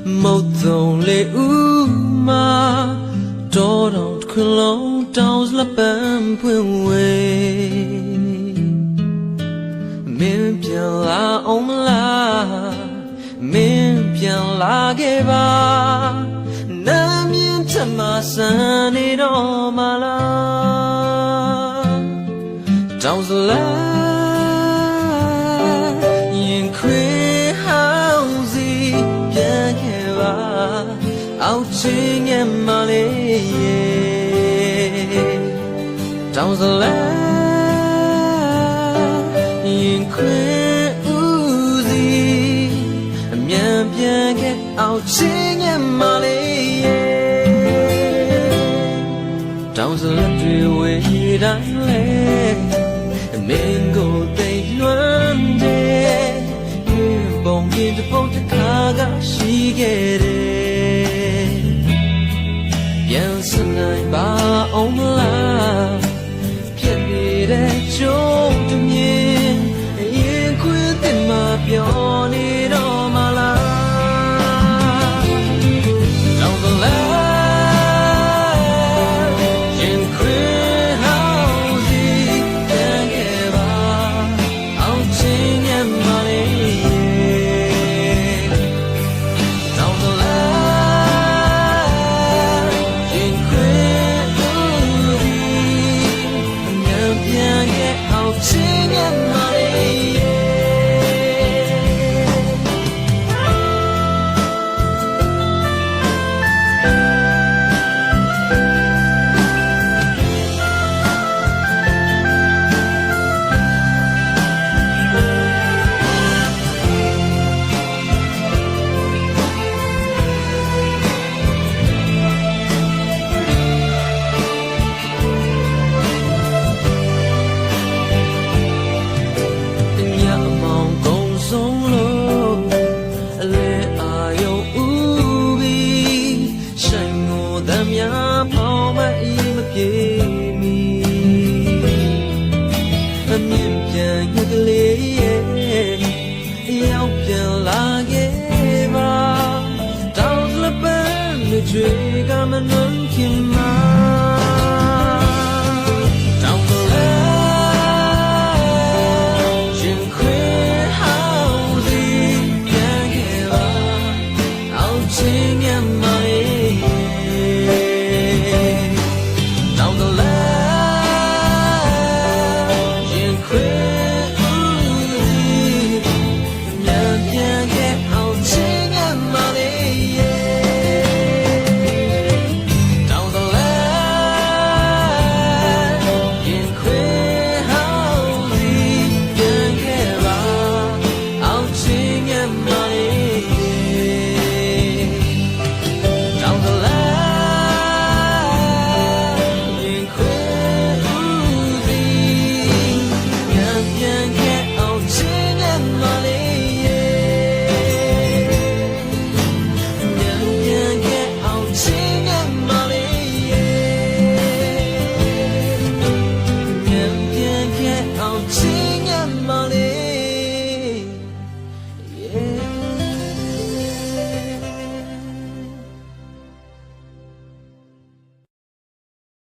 Một dòng lệ ma Đó đọc khuyên lâu đau là bám phương quê Mìnhပြန်là ông la Mìnhပြန်là ghê ba Nam yên chân mà xa đi đó mà la Đau là Nhìn khuya hao gìပြန်ghê ba Áo chính em mà lê Đau là Nhìn khuya u gì Miền biển ghé áo chính em mà lê Đau làတွေ့ဝေးတိုင်းလဲမင်းကိုသိလွမ်းတယ်ပုံရင်တစ်ပုံတစ်ခါကရှိခဲ့တယ်ပြန်စနိုင်ပါအောင်မလားဖြစ်နေတဲ့ကြုံတစ်မြင်ရင်ခွေးတင်မှာပြောနေတော့မလားတောင်းတလားရင်ခွေးဟောင်းစီပြန်ခဲ့ပါအောင်ချင်းရဲ့မလေးတောင်းတလားရင်ခွေးဦးစီပြန်ခဲ့အောင်ချင်းရဲ့မလေးကျွေးကမနှွမ်းခင်